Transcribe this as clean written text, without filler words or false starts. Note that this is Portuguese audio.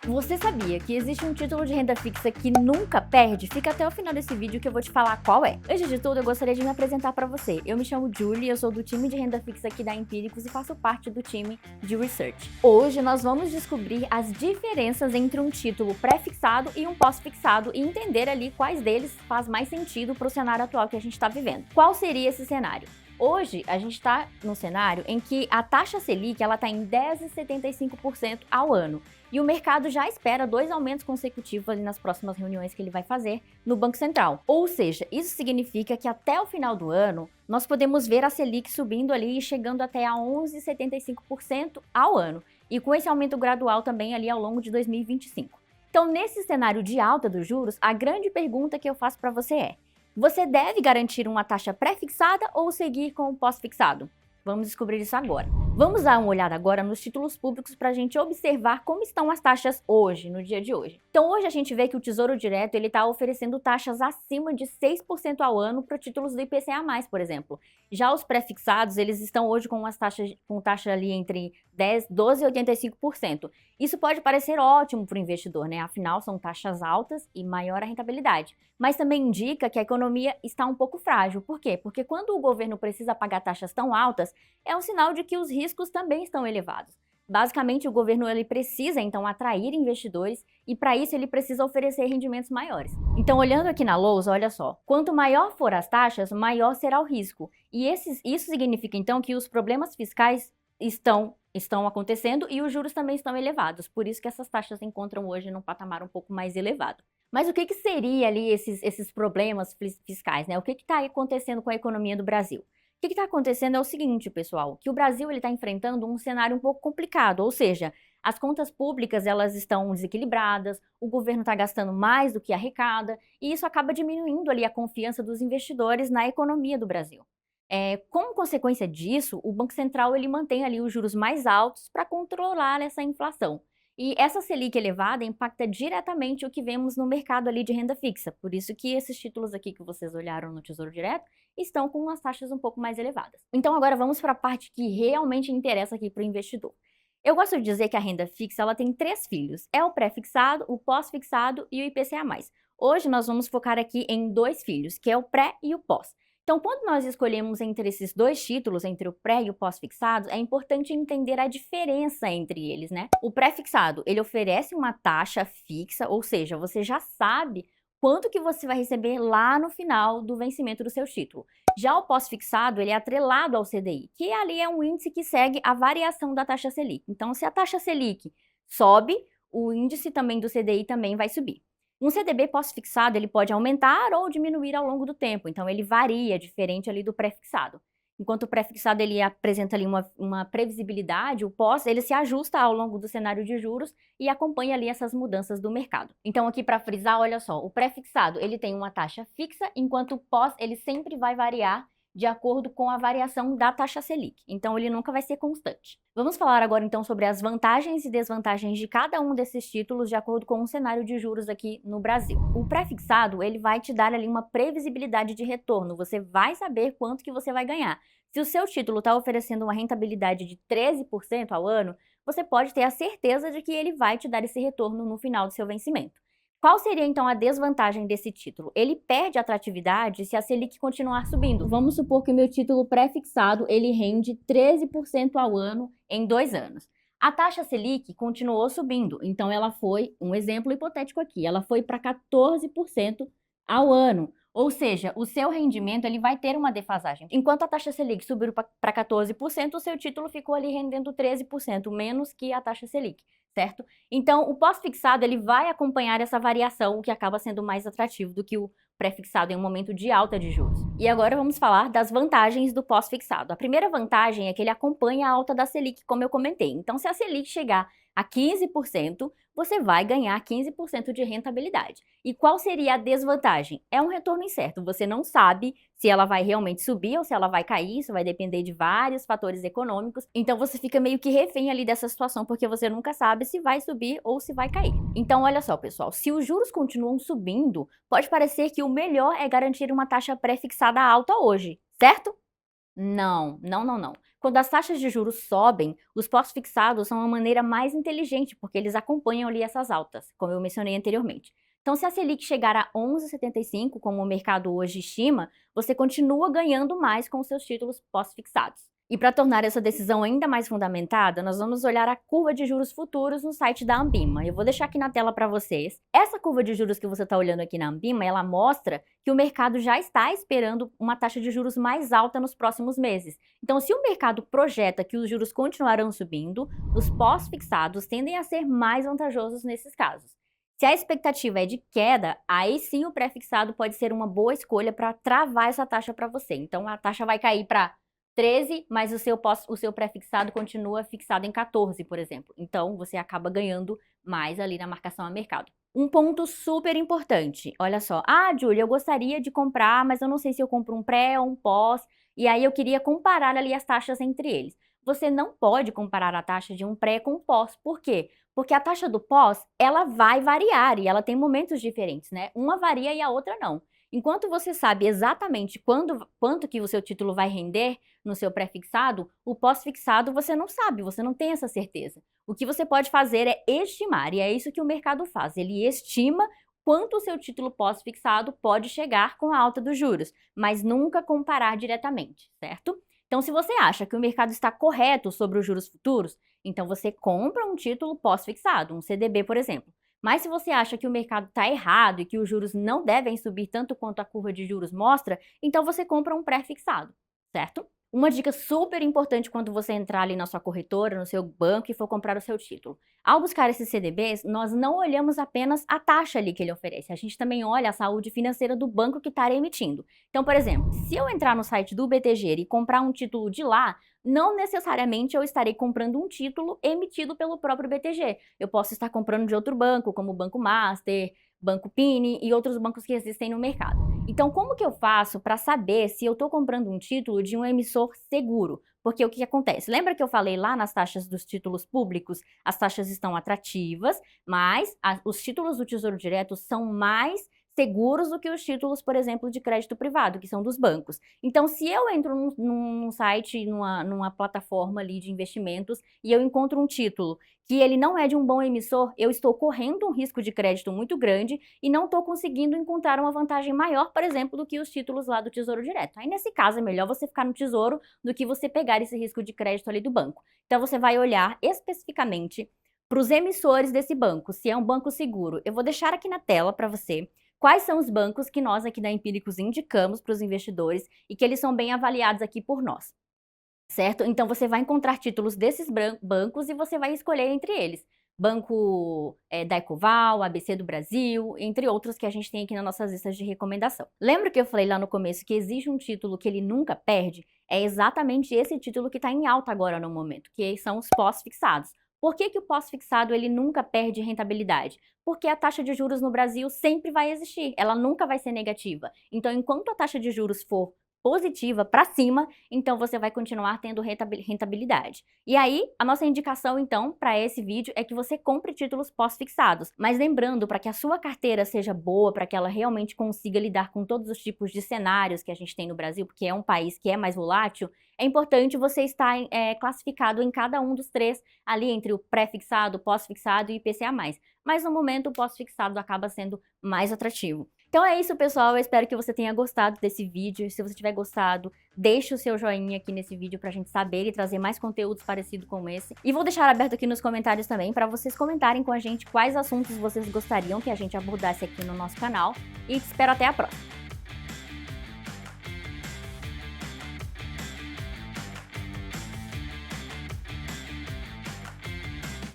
Você sabia que existe um título de renda fixa que nunca perde? Fica até o final desse vídeo que eu vou te falar qual é. Antes de tudo, eu gostaria de me apresentar para você. Eu me chamo Julie, eu sou do time de renda fixa aqui da Empíricos e faço parte do time de Research. Hoje nós vamos descobrir as diferenças entre um título pré-fixado e um pós-fixado e entender ali quais deles faz mais sentido para o cenário atual que a gente está vivendo. Qual seria esse cenário? Hoje, a gente está num cenário em que a taxa Selic está em 10,75% ao ano. E o mercado já espera 2 aumentos consecutivos ali nas próximas reuniões que ele vai fazer no Banco Central. Ou seja, isso significa que até o final do ano, nós podemos ver a Selic subindo ali e chegando até a 11,75% ao ano. E com esse aumento gradual também ali ao longo de 2025. Então, nesse cenário de alta dos juros, a grande pergunta que eu faço para você é: você deve garantir uma taxa pré-fixada ou seguir com o pós-fixado? Vamos descobrir isso agora. Vamos dar uma olhada agora nos títulos públicos para a gente observar como estão as taxas hoje, no dia de hoje. Então hoje a gente vê que o Tesouro Direto está oferecendo taxas acima de 6% ao ano para títulos do IPCA+, por exemplo. Já os pré-fixados, eles estão hoje com taxa ali entre 10, 12 e 85%. Isso pode parecer ótimo para o investidor, né? Afinal, são taxas altas e maior a rentabilidade. Mas também indica que a economia está um pouco frágil. Por quê? Porque quando o governo precisa pagar taxas tão altas, é um sinal de que os riscos também estão elevados. Basicamente, o governo ele precisa, então, atrair investidores e, para isso, ele precisa oferecer rendimentos maiores. Então, olhando aqui na lousa, olha só, quanto maior for as taxas, maior será o risco. E isso significa, então, que os problemas fiscais estão acontecendo e os juros também estão elevados. Por isso que essas taxas se encontram hoje num patamar um pouco mais elevado. Mas o que seria ali esses problemas fiscais, né? O que está acontecendo com a economia do Brasil? O que está acontecendo é o seguinte, pessoal, que o Brasil está enfrentando um cenário um pouco complicado, ou seja, as contas públicas elas estão desequilibradas, o governo está gastando mais do que arrecada, e isso acaba diminuindo ali a confiança dos investidores na economia do Brasil. Como consequência disso, o Banco Central ele mantém ali os juros mais altos para controlar essa inflação. E essa Selic elevada impacta diretamente o que vemos no mercado ali de renda fixa. Por isso que esses títulos aqui que vocês olharam no Tesouro Direto estão com umas taxas um pouco mais elevadas. Então agora vamos para a parte que realmente interessa aqui para o investidor. Eu gosto de dizer que a renda fixa ela tem 3 filhos. É o pré-fixado, o pós-fixado e o IPCA+. Hoje nós vamos focar aqui em 2 filhos, que é o pré e o pós. Então, quando nós escolhemos entre esses 2 títulos, entre o pré e o pós-fixado, é importante entender a diferença entre eles, né? O pré-fixado, ele oferece uma taxa fixa, ou seja, você já sabe quanto que você vai receber lá no final do vencimento do seu título. Já o pós-fixado, ele é atrelado ao CDI, que ali é um índice que segue a variação da taxa Selic. Então, se a taxa Selic sobe, o índice também do CDI também vai subir. Um CDB pós-fixado ele pode aumentar ou diminuir ao longo do tempo, então ele varia, diferente ali do pré-fixado. Enquanto o pré-fixado ele apresenta ali uma previsibilidade, o pós ele se ajusta ao longo do cenário de juros e acompanha ali essas mudanças do mercado. Então aqui para frisar, olha só, o pré-fixado ele tem uma taxa fixa, enquanto o pós ele sempre vai variar de acordo com a variação da taxa Selic. Então ele nunca vai ser constante. Vamos falar agora então sobre as vantagens e desvantagens de cada um desses títulos de acordo com o cenário de juros aqui no Brasil. O pré-fixado, ele vai te dar ali uma previsibilidade de retorno, você vai saber quanto que você vai ganhar. Se o seu título está oferecendo uma rentabilidade de 13% ao ano, você pode ter a certeza de que ele vai te dar esse retorno no final do seu vencimento. Qual seria então a desvantagem desse título? Ele perde atratividade se a Selic continuar subindo. Vamos supor que o meu título pré-fixado ele rende 13% ao ano em 2 anos. A taxa Selic continuou subindo, então ela foi, um exemplo hipotético aqui, ela foi para 14% ao ano. Ou seja, o seu rendimento ele vai ter uma defasagem. Enquanto a taxa Selic subiu para 14%, o seu título ficou ali rendendo 13%, menos que a taxa Selic, certo? Então, o pós-fixado ele vai acompanhar essa variação, o que acaba sendo mais atrativo do que o pré-fixado em um momento de alta de juros. E agora vamos falar das vantagens do pós-fixado. A primeira vantagem é que ele acompanha a alta da Selic, como eu comentei. Então, se a Selic chegar a 15%, você vai ganhar 15% de rentabilidade. E qual seria a desvantagem? É um retorno incerto. Você não sabe se ela vai realmente subir ou se ela vai cair. Isso vai depender de vários fatores econômicos. Então você fica meio que refém ali dessa situação, porque você nunca sabe se vai subir ou se vai cair. Então olha só, pessoal, se os juros continuam subindo, pode parecer que o melhor é garantir uma taxa pré-fixada alta hoje, certo? Não, não, não, não. Quando as taxas de juros sobem, os pós-fixados são uma maneira mais inteligente, porque eles acompanham ali essas altas, como eu mencionei anteriormente. Então, se a Selic chegar a 11,75, como o mercado hoje estima, você continua ganhando mais com os seus títulos pós-fixados. E para tornar essa decisão ainda mais fundamentada, nós vamos olhar a curva de juros futuros no site da Ambima. Eu vou deixar aqui na tela para vocês. Essa curva de juros que você está olhando aqui na Ambima, ela mostra que o mercado já está esperando uma taxa de juros mais alta nos próximos meses. Então, se o mercado projeta que os juros continuarão subindo, os pós-fixados tendem a ser mais vantajosos nesses casos. Se a expectativa é de queda, aí sim o pré-fixado pode ser uma boa escolha para travar essa taxa para você. Então, a taxa vai cair para 13, mas o seu pré-fixado continua fixado em 14, por exemplo. Então, você acaba ganhando mais ali na marcação a mercado. Um ponto super importante, olha só. Ah, Júlia, eu gostaria de comprar, mas eu não sei se eu compro um pré ou um pós, e aí eu queria comparar ali as taxas entre eles. Você não pode comparar a taxa de um pré com um pós. Por quê? Porque a taxa do pós, ela vai variar e ela tem momentos diferentes, né? Uma varia e a outra não. Enquanto você sabe exatamente quanto que o seu título vai render no seu pré-fixado, o pós-fixado você não sabe, você não tem essa certeza. O que você pode fazer é estimar, e é isso que o mercado faz. Ele estima quanto o seu título pós-fixado pode chegar com a alta dos juros, mas nunca comparar diretamente, certo? Então, se você acha que o mercado está correto sobre os juros futuros, então você compra um título pós-fixado, um CDB, por exemplo. Mas se você acha que o mercado está errado e que os juros não devem subir tanto quanto a curva de juros mostra, então você compra um pré-fixado, certo? Uma dica super importante quando você entrar ali na sua corretora, no seu banco e for comprar o seu título. Ao buscar esses CDBs, nós não olhamos apenas a taxa ali que ele oferece, a gente também olha a saúde financeira do banco que está emitindo. Então, por exemplo, se eu entrar no site do BTG e comprar um título de lá, não necessariamente eu estarei comprando um título emitido pelo próprio BTG. Eu posso estar comprando de outro banco, como o Banco Master, Banco Pini e outros bancos que existem no mercado. Então, como que eu faço para saber se eu estou comprando um título de um emissor seguro? Porque o que acontece? Lembra que eu falei lá nas taxas dos títulos públicos, as taxas estão atrativas, mas os títulos do Tesouro Direto são mais seguros do que os títulos, por exemplo, de crédito privado, que são dos bancos. Então, se eu entro num site, numa plataforma ali de investimentos e eu encontro um título que ele não é de um bom emissor, eu estou correndo um risco de crédito muito grande e não estou conseguindo encontrar uma vantagem maior, por exemplo, do que os títulos lá do Tesouro Direto. Aí, nesse caso, é melhor você ficar no Tesouro do que você pegar esse risco de crédito ali do banco. Então, você vai olhar especificamente para os emissores desse banco, se é um banco seguro. Eu vou deixar aqui na tela para você quais são os bancos que nós aqui da Empíricos indicamos para os investidores e que eles são bem avaliados aqui por nós, certo? Então, você vai encontrar títulos desses bancos e você vai escolher entre eles. Banco da Ecoval, ABC do Brasil, entre outros que a gente tem aqui nas nossas listas de recomendação. Lembra que eu falei lá no começo que existe um título que ele nunca perde? É exatamente esse título que está em alta agora no momento, que são os pós-fixados. Por que que o pós-fixado ele nunca perde rentabilidade? Porque a taxa de juros no Brasil sempre vai existir, ela nunca vai ser negativa. Então, enquanto a taxa de juros for positiva para cima, então você vai continuar tendo rentabilidade. E aí, a nossa indicação, então, para esse vídeo é que você compre títulos pós-fixados. Mas lembrando, para que a sua carteira seja boa, para que ela realmente consiga lidar com todos os tipos de cenários que a gente tem no Brasil, porque é um país que é mais volátil, é importante você estar classificado em cada um dos três, ali entre o pré-fixado, pós-fixado e IPCA+. Mas no momento o pós-fixado acaba sendo mais atrativo. Então é isso, pessoal, eu espero que você tenha gostado desse vídeo. Se você tiver gostado, deixe o seu joinha aqui nesse vídeo pra gente saber e trazer mais conteúdos parecidos com esse. E vou deixar aberto aqui nos comentários também para vocês comentarem com a gente quais assuntos vocês gostariam que a gente abordasse aqui no nosso canal. E te espero até a próxima!